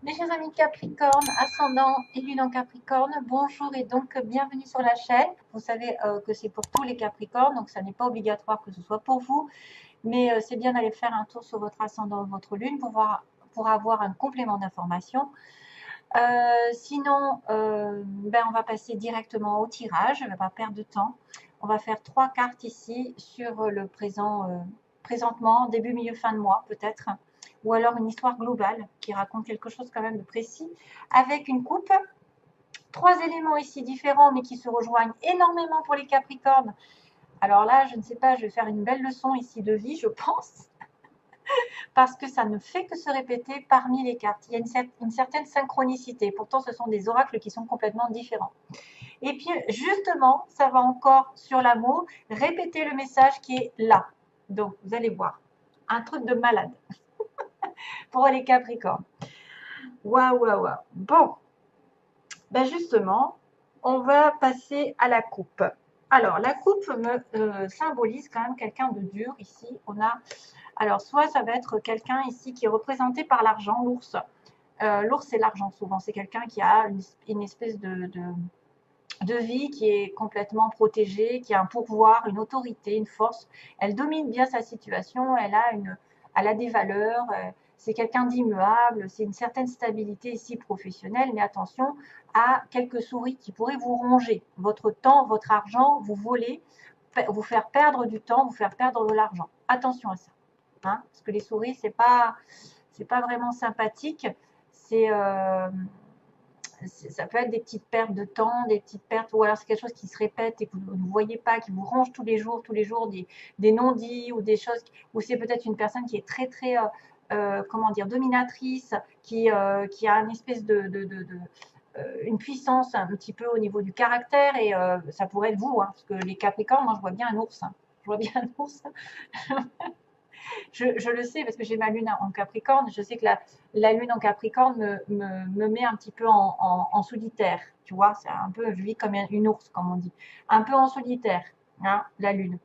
Mes chers amis Capricorne, ascendant et lune en Capricorne, bonjour et donc bienvenue sur la chaîne. Vous savez que c'est pour tous les Capricornes, donc ça n'est pas obligatoire que ce soit pour vous, mais c'est bien d'aller faire un tour sur votre ascendant ou votre lune pour avoir un complément d'information. Sinon, on va passer directement au tirage, je ne vais pas perdre de temps. On va faire 3 cartes ici sur le présentement, début, milieu, fin de mois peut-être, ou alors une histoire globale qui raconte quelque chose quand même de précis, avec une coupe. 3 éléments ici différents mais qui se rejoignent énormément pour les Capricornes. Alors là, je ne sais pas, je vais faire une belle leçon ici de vie, je pense, parce que ça ne fait que se répéter parmi les cartes. Il y a une certaine synchronicité. Pourtant, ce sont des oracles qui sont complètement différents. Et puis, justement, ça va encore sur l'amour, répéter le message qui est là. Donc, vous allez voir, un truc de malade pour les Capricornes. Waouh, waouh, waouh. Bon, justement, on va passer à la coupe. Alors, la coupe me symbolise quand même quelqu'un de dur. Ici, on a... Alors, soit ça va être quelqu'un ici qui est représenté par l'argent, l'ours. L'ours, c'est l'argent souvent. C'est quelqu'un qui a une espèce de vie qui est complètement protégée, qui a un pouvoir, une autorité, une force. Elle domine bien sa situation, elle a des valeurs, c'est quelqu'un d'immuable, c'est une certaine stabilité ici professionnelle, mais attention à quelques souris qui pourraient vous ronger votre temps, votre argent, vous voler, vous faire perdre du temps, vous faire perdre de l'argent. Attention à ça, hein, parce que les souris, c'est pas vraiment sympathique, c'est ça peut être des petites pertes de temps, des petites pertes, ou alors c'est quelque chose qui se répète et que vous ne voyez pas, qui vous ronge tous les jours, des non-dits ou des choses, ou c'est peut-être une personne qui est très, très, comment dire, dominatrice, qui a une espèce une puissance un petit peu au niveau du caractère, et ça pourrait être vous, hein, parce que les Capricornes, moi je vois bien un ours, hein. Je vois bien un ours. Je le sais parce que j'ai ma lune en Capricorne. Je sais que la lune en Capricorne me met un petit peu en solitaire. Tu vois, c'est un peu, je vis comme une ours, comme on dit. Un peu en solitaire, hein, la lune.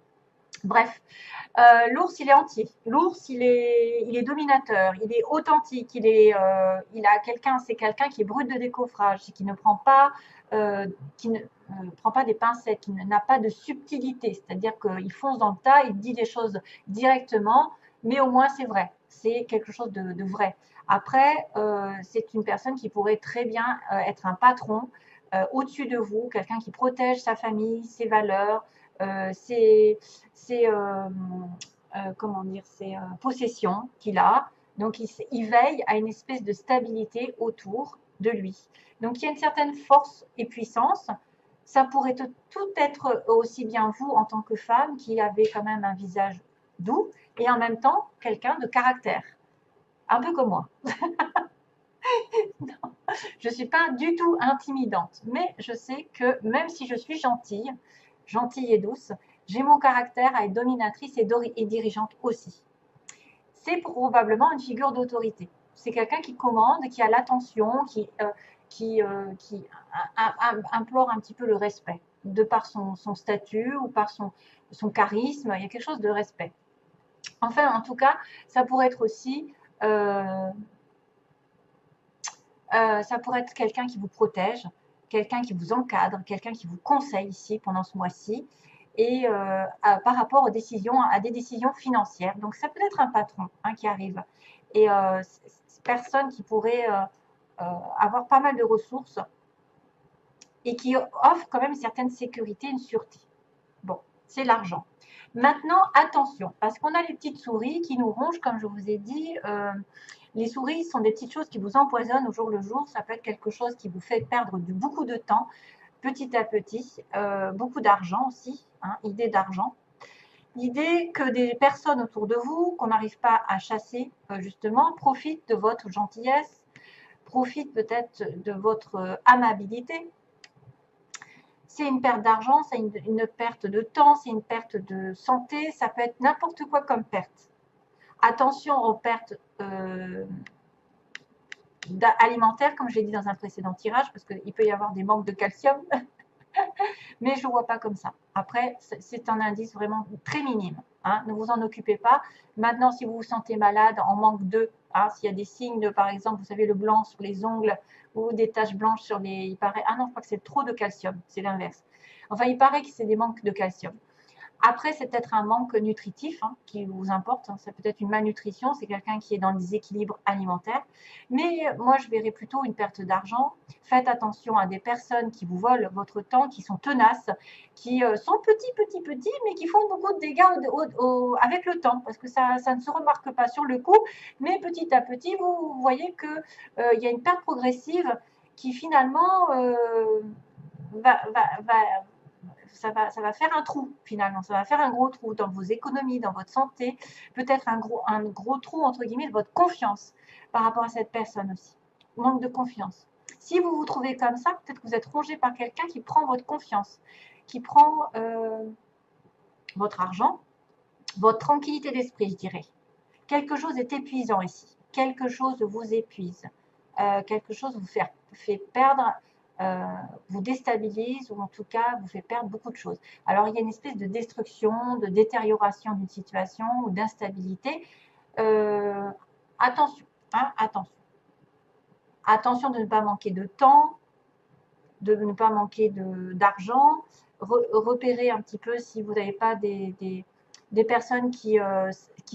Bref, l'ours, il est entier. L'ours, il est dominateur, il est authentique, il a quelqu'un, c'est quelqu'un qui est brut de décoffrage, qui ne prend pas, qui ne prend pas des pincettes, qui n'a pas de subtilité. C'est-à-dire qu'il fonce dans le tas, il dit des choses directement, mais au moins c'est vrai. C'est quelque chose de vrai. Après, c'est une personne qui pourrait très bien être un patron au-dessus de vous, quelqu'un qui protège sa famille, ses valeurs, ses, comment dire, ses possessions qu'il a. Donc, il veille à une espèce de stabilité autour de lui. Donc, il y a une certaine force et puissance. Ça pourrait tout être aussi bien vous en tant que femme qui avez quand même un visage doux et en même temps quelqu'un de caractère, un peu comme moi. Je ne suis pas du tout intimidante, mais je sais que même si je suis gentille, gentille et douce, j'ai mon caractère à être dominatrice et dirigeante aussi. C'est probablement une figure d'autorité. C'est quelqu'un qui commande, qui a l'attention, qui implore un petit peu le respect, de par son statut ou par son charisme. Il y a quelque chose de respect. Enfin, en tout cas, ça pourrait être aussi ça pourrait être quelqu'un qui vous protège, quelqu'un qui vous encadre, quelqu'un qui vous conseille ici pendant ce mois-ci, et par rapport à des décisions financières. Donc ça peut être un patron, hein, qui arrive, et personne qui pourrait avoir pas mal de ressources et qui offre quand même une certaine sécurité, une sûreté. Bon, c'est l'argent. Maintenant, attention, parce qu'on a les petites souris qui nous rongent, comme je vous ai dit. Les souris sont des petites choses qui vous empoisonnent au jour le jour. Ça peut être quelque chose qui vous fait perdre beaucoup de temps, petit à petit. Beaucoup d'argent aussi, hein, idée d'argent. L'idée que des personnes autour de vous, qu'on n'arrive pas à chasser, justement, profitent de votre gentillesse, profitent peut-être de votre amabilité. C'est une perte d'argent, c'est une perte de temps, c'est une perte de santé, ça peut être n'importe quoi comme perte. Attention aux pertes alimentaires, comme j'ai dit dans un précédent tirage, parce qu'il peut y avoir des manques de calcium, mais je ne vois pas comme ça. Après, c'est un indice vraiment très minime. Hein, ne vous en occupez pas. Maintenant, si vous vous sentez malade, en manque de, hein, s'il y a des signes, par exemple, vous savez, le blanc sur les ongles ou des taches blanches sur les... Il paraît, ah non, je crois que c'est trop de calcium, c'est l'inverse. Enfin, il paraît que c'est des manques de calcium. Après, c'est peut-être un manque nutritif hein, qui vous importe. Hein. C'est peut-être une malnutrition. C'est quelqu'un qui est dans le déséquilibre alimentaire. Mais moi, je verrais plutôt une perte d'argent. Faites attention à des personnes qui vous volent votre temps, qui sont tenaces, qui sont petits, mais qui font beaucoup de dégâts avec le temps. Parce que ça ne se remarque pas sur le coup. Mais petit à petit, vous voyez qu'il y a une perte progressive qui finalement ça va faire un trou finalement, ça va faire un gros trou dans vos économies, dans votre santé, peut-être un gros trou entre guillemets de votre confiance par rapport à cette personne aussi. Manque de confiance. Si vous vous trouvez comme ça, peut-être que vous êtes rongé par quelqu'un qui prend votre confiance, qui prend votre argent, votre tranquillité d'esprit, je dirais. Quelque chose est épuisant ici. Quelque chose vous épuise. Quelque chose vous fait perdre, vous déstabilise ou en tout cas vous fait perdre beaucoup de choses. Alors il y a une espèce de destruction, de détérioration d'une situation ou d'instabilité. Attention, hein, attention. Attention de ne pas manquer de temps, de ne pas manquer d'argent. Repérez un petit peu si vous n'avez pas des personnes qui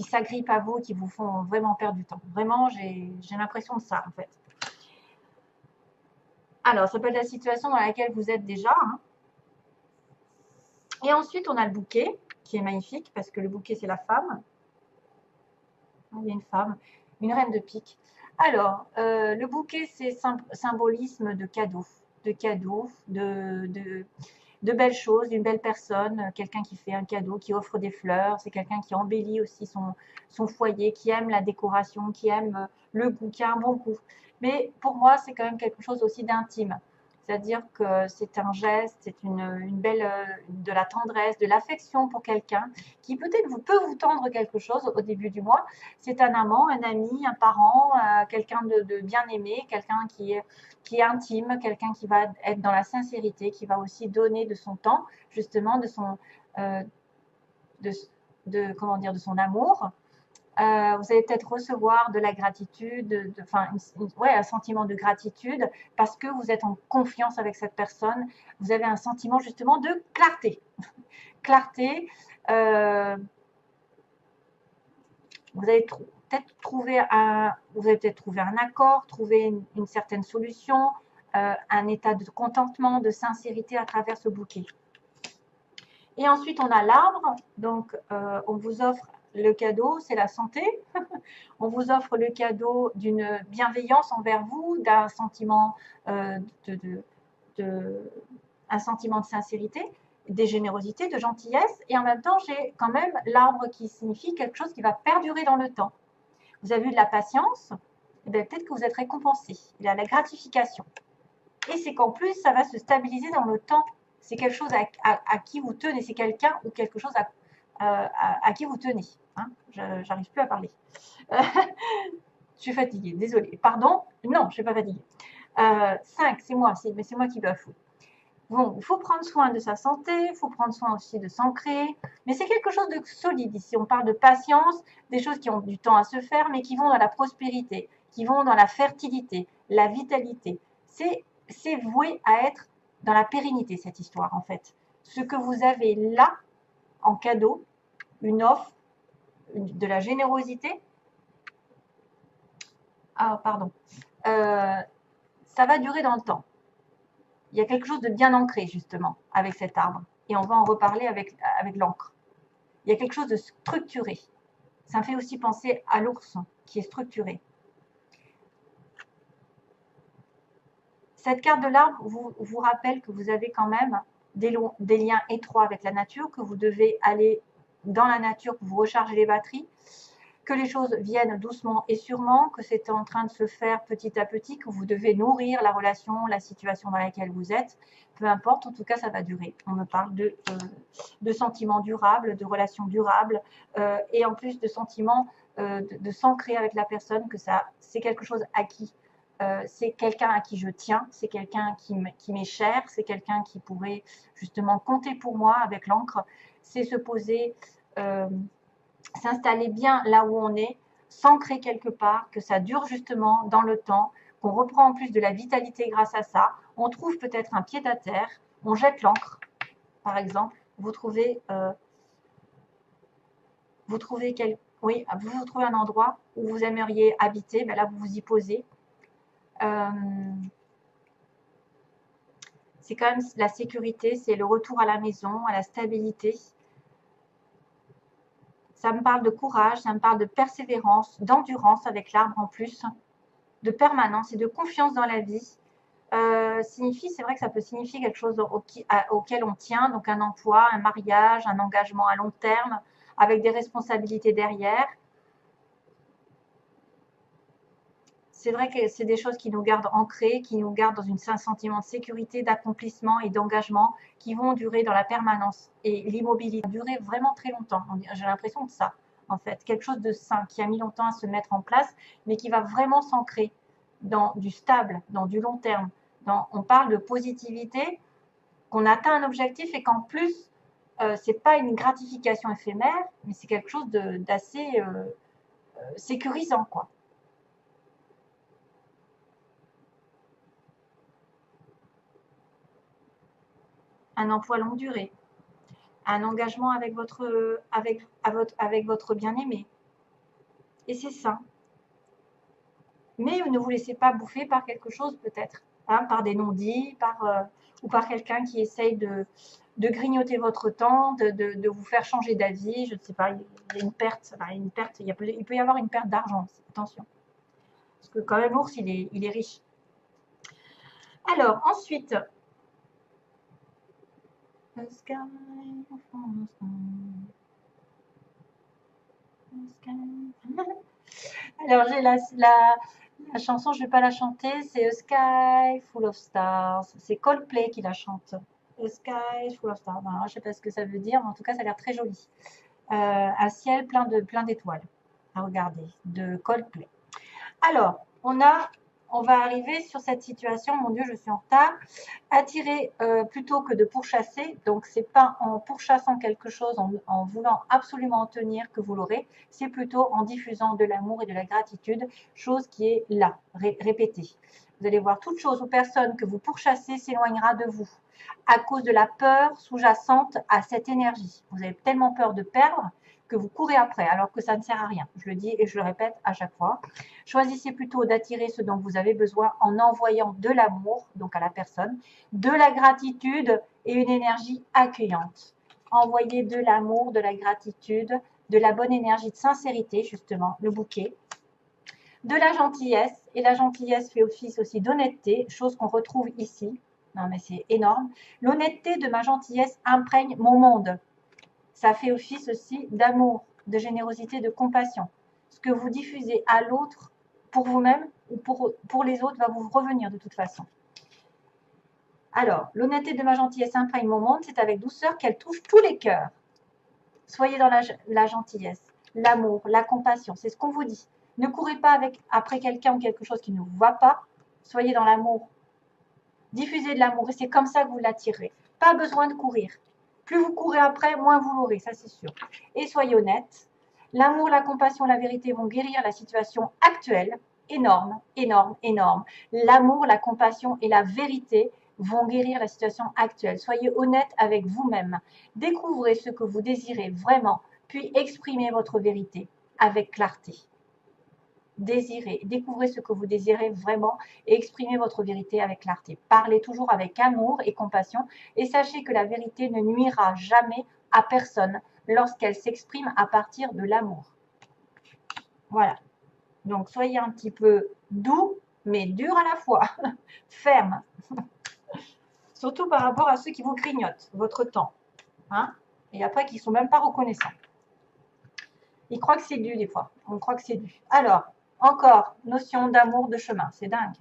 s'agrippent à vous, qui vous font vraiment perdre du temps. Vraiment, j'ai l'impression de ça en fait. Alors, ça peut être la situation dans laquelle vous êtes déjà. Hein. Et ensuite, on a le bouquet, qui est magnifique, parce que le bouquet, c'est la femme. Il y a une femme, une reine de pique. Alors, le bouquet, c'est symbolisme de cadeaux, de belles choses, d'une belle personne, quelqu'un qui fait un cadeau, qui offre des fleurs, c'est quelqu'un qui embellit aussi son foyer, qui aime la décoration, qui aime le goût, qui a un bon goût. Mais pour moi, c'est quand même quelque chose aussi d'intime. C'est-à-dire que c'est un geste, c'est une belle, de la tendresse, de l'affection pour quelqu'un qui peut-être peut vous tendre quelque chose au début du mois. C'est un amant, un ami, un parent, quelqu'un de bien aimé, quelqu'un qui est intime, quelqu'un qui va être dans la sincérité, qui va aussi donner de son temps, justement, de son amour. Vous allez peut-être recevoir de la gratitude, un sentiment de gratitude parce que vous êtes en confiance avec cette personne. Vous avez un sentiment justement de clarté. Clarté. Vous allez peut-être trouver un accord, trouver une certaine solution, un état de contentement, de sincérité à travers ce bouquet. Et ensuite, on a l'arbre. Donc, on vous offre le cadeau, c'est la santé. On vous offre le cadeau d'une bienveillance envers vous, d'un sentiment, un sentiment de sincérité, des générosités, de gentillesse. Et en même temps, j'ai quand même l'arbre qui signifie quelque chose qui va perdurer dans le temps. Vous avez eu de la patience, et bien peut-être que vous êtes récompensé. Il y a la gratification. Et c'est qu'en plus, ça va se stabiliser dans le temps. C'est quelque chose à qui vous tenez, c'est quelqu'un ou quelque chose à qui vous tenez. Hein, j'arrive plus à parler. Je suis fatiguée, désolée. Pardon? Non, je ne suis pas fatiguée. 5, c'est moi, mais c'est moi qui bafoue. Bon, il faut prendre soin de sa santé, il faut prendre soin aussi de s'ancrer, mais c'est quelque chose de solide ici. On parle de patience, des choses qui ont du temps à se faire, mais qui vont dans la prospérité, qui vont dans la fertilité, la vitalité. C'est voué à être dans la pérennité, cette histoire, en fait. Ce que vous avez là, en cadeau, une offre, de la générosité. Ah, pardon. Ça va durer dans le temps. Il y a quelque chose de bien ancré, justement, avec cet arbre. Et on va en reparler avec l'encre. Il y a quelque chose de structuré. Ça me fait aussi penser à l'ours, qui est structuré. Cette carte de l'arbre vous rappelle que vous avez quand même des liens étroits avec la nature, que vous devez aller dans la nature pour vous recharger les batteries, que les choses viennent doucement et sûrement, que c'est en train de se faire petit à petit, que vous devez nourrir la relation, la situation dans laquelle vous êtes. Peu importe, en tout cas, ça va durer. On me parle de sentiments durables, de relations durables, et en plus de sentiments de s'ancrer avec la personne, que c'est quelque chose acquis. C'est quelqu'un à qui je tiens, c'est quelqu'un qui m'est cher, c'est quelqu'un qui pourrait justement compter pour moi avec l'encre. C'est se poser s'installer bien là où on est, s'ancrer quelque part, que ça dure justement dans le temps, qu'on reprend en plus de la vitalité grâce à ça. On trouve peut-être un pied à terre, on jette l'ancre, par exemple. Vous trouvez oui, vous trouvez un endroit où vous aimeriez habiter, ben là vous vous y posez. C'est quand même la sécurité, c'est le retour à la maison, à la stabilité. Ça me parle de courage, ça me parle de persévérance, d'endurance avec l'arbre en plus, de permanence et de confiance dans la vie. C'est vrai que ça peut signifier quelque chose auquel on tient, donc un emploi, un mariage, un engagement à long terme, avec des responsabilités derrière. C'est vrai que c'est des choses qui nous gardent ancrés, qui nous gardent dans un sentiment de sécurité, d'accomplissement et d'engagement qui vont durer dans la permanence. Et l'immobilité va durer vraiment très longtemps. J'ai l'impression de ça, en fait. Quelque chose de sain qui a mis longtemps à se mettre en place, mais qui va vraiment s'ancrer dans du stable, dans du long terme. On parle de positivité, qu'on atteint un objectif et qu'en plus, c'est pas une gratification éphémère, mais c'est quelque chose d'assez sécurisant, quoi. Un emploi longue durée, un engagement avec votre bien-aimé. Et c'est ça. Mais ne vous laissez pas bouffer par quelque chose peut-être, hein, par des non-dits, ou par quelqu'un qui essaye de grignoter votre temps, de vous faire changer d'avis. Je ne sais pas, il y a une perte, il peut y avoir une perte d'argent, attention. Parce que quand même l'ours, il est riche. Alors, ensuite, alors, j'ai la chanson, je ne vais pas la chanter, c'est A Sky Full of Stars. C'est Coldplay qui la chante. A Sky Full of Stars. Alors, je ne sais pas ce que ça veut dire, mais en tout cas, ça a l'air très joli. Un ciel plein d'étoiles à regarder, de Coldplay. Alors, on va arriver sur cette situation, mon Dieu, je suis en retard. Attirer plutôt que de pourchasser, donc c'est pas en pourchassant quelque chose, en voulant absolument en tenir que vous l'aurez, c'est plutôt en diffusant de l'amour et de la gratitude, chose qui est là, répétée. Vous allez voir, toute chose ou personne que vous pourchassez s'éloignera de vous à cause de la peur sous-jacente à cette énergie. Vous avez tellement peur de perdre que vous courez après, alors que ça ne sert à rien. Je le dis et je le répète à chaque fois. Choisissez plutôt d'attirer ce dont vous avez besoin en envoyant de l'amour, donc à la personne, de la gratitude et une énergie accueillante. Envoyez de l'amour, de la gratitude, de la bonne énergie de sincérité, justement, le bouquet, de la gentillesse, et la gentillesse fait office aussi d'honnêteté, chose qu'on retrouve ici. Non mais c'est énorme. L'honnêteté de ma gentillesse imprègne mon monde. Ça fait office aussi d'amour, de générosité, de compassion. Ce que vous diffusez à l'autre, pour vous-même ou pour les autres, va vous revenir de toute façon. Alors, l'honnêteté de ma gentillesse imprègne mon monde, c'est avec douceur qu'elle touche tous les cœurs. Soyez dans la gentillesse, l'amour, la compassion, c'est ce qu'on vous dit. Ne courez pas après quelqu'un ou quelque chose qui ne vous va pas. Soyez dans l'amour. Diffusez de l'amour et c'est comme ça que vous l'attirez. Pas besoin de courir. Plus vous courez après, moins vous l'aurez, ça c'est sûr. Et soyez honnête. L'amour, la compassion, la vérité vont guérir la situation actuelle. Énorme, énorme, énorme. L'amour, la compassion et la vérité vont guérir la situation actuelle. Soyez honnête avec vous-même. Découvrez ce que vous désirez vraiment, puis exprimez votre vérité avec clarté. Découvrez ce que vous désirez vraiment et exprimez votre vérité avec clarté. Parlez toujours avec amour et compassion et sachez que la vérité ne nuira jamais à personne lorsqu'elle s'exprime à partir de l'amour. Voilà. Donc, soyez un petit peu doux, mais dur à la fois. Ferme. Surtout par rapport à ceux qui vous grignotent votre temps. Hein, et après, qui ne sont même pas reconnaissants. Ils croient que c'est dû des fois. On croit que c'est dû. Alors, encore, notion d'amour, de chemin. C'est dingue.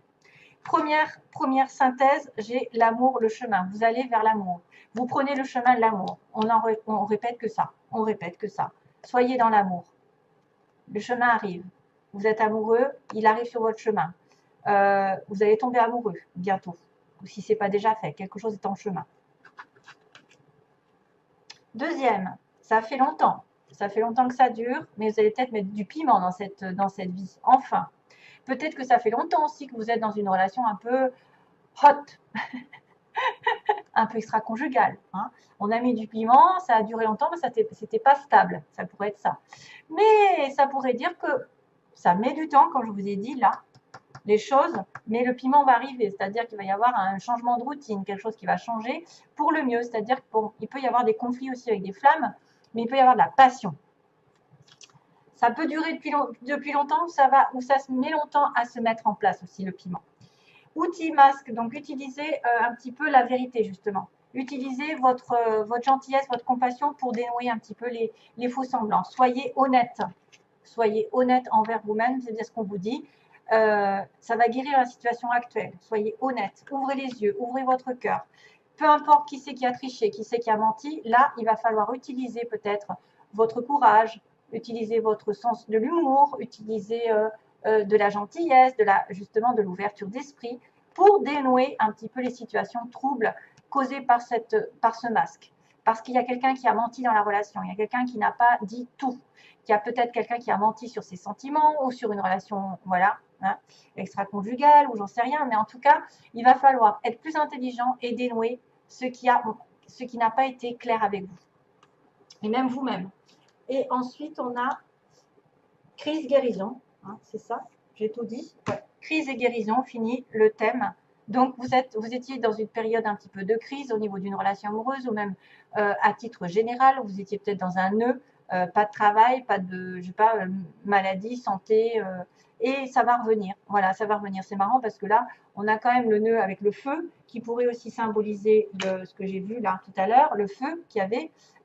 Première synthèse, j'ai l'amour, le chemin. Vous allez vers l'amour. Vous prenez le chemin de l'amour. On répète que ça. On répète que ça. Soyez dans l'amour. Le chemin arrive. Vous êtes amoureux, il arrive sur votre chemin. Vous allez tomber amoureux bientôt. Ou si ce n'est pas déjà fait, quelque chose est en chemin. Deuxième, ça fait longtemps. Ça fait longtemps que ça dure, mais vous allez peut-être mettre du piment dans cette vie. Enfin, peut-être que ça fait longtemps aussi que vous êtes dans une relation un peu hot, un peu extra-conjugale. Hein. On a mis du piment, ça a duré longtemps, mais c'était pas stable. Ça pourrait être ça. Mais ça pourrait dire que ça met du temps, comme je vous ai dit là, les choses, mais le piment va arriver. C'est-à-dire qu'il va y avoir un changement de routine, quelque chose qui va changer pour le mieux. C'est-à-dire qu'il peut y avoir des conflits aussi avec des flammes, mais il peut y avoir de la passion. Ça peut durer depuis longtemps ou ça se met longtemps à se mettre en place aussi, le piment. Outil masque, donc utilisez un petit peu la vérité justement. Utilisez votre gentillesse, votre compassion pour dénouer un petit peu les faux semblants. Soyez honnête. Soyez honnête envers vous-même, c'est bien ce qu'on vous dit. Ça va guérir la situation actuelle. Soyez honnête. Ouvrez les yeux, ouvrez votre cœur. Peu importe qui c'est qui a triché, qui c'est qui a menti, là, il va falloir utiliser peut-être votre courage, utiliser votre sens de l'humour, utiliser de la gentillesse, justement de l'ouverture d'esprit pour dénouer un petit peu les situations troubles causées par ce masque. Parce qu'il y a quelqu'un qui a menti dans la relation, il y a quelqu'un qui n'a pas dit tout, il y a peut-être quelqu'un qui a menti sur ses sentiments ou sur une relation, voilà, hein, extra-conjugale ou j'en sais rien, mais en tout cas, il va falloir être plus intelligent et dénouer ce qui n'a pas été clair avec vous, et même vous-même. Et ensuite, on a crise guérison. Hein, c'est ça, j'ai tout dit. Ouais. Crise et guérison, fini le thème. Donc, vous étiez dans une période un petit peu de crise au niveau d'une relation amoureuse ou même à titre général, vous étiez peut-être dans un nœud, pas de travail, pas de, je sais pas, maladie, santé, et ça va revenir. Voilà, ça va revenir. C'est marrant parce que là, on a quand même le nœud avec le feu qui pourrait aussi symboliser ce que j'ai vu là tout à l'heure, le feu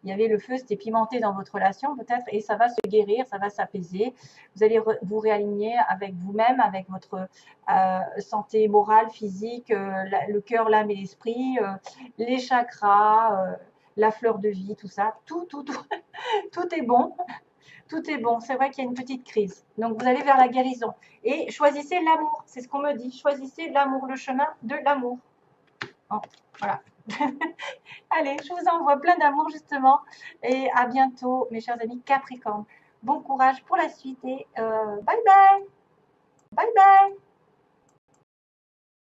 il y avait le feu, c'était pimenté dans votre relation peut-être, et ça va se guérir, ça va s'apaiser. Vous allez vous réaligner avec vous-même, avec votre santé morale, physique, le cœur, l'âme et l'esprit, les chakras, la fleur de vie, tout ça, tout est bon. Tout est bon. C'est vrai qu'il y a une petite crise. Donc, vous allez vers la guérison. Et choisissez l'amour. C'est ce qu'on me dit. Choisissez l'amour, le chemin de l'amour. Oh, voilà. Allez, je vous envoie plein d'amour justement. Et à bientôt, mes chers amis Capricorne. Bon courage pour la suite et bye bye. Bye bye.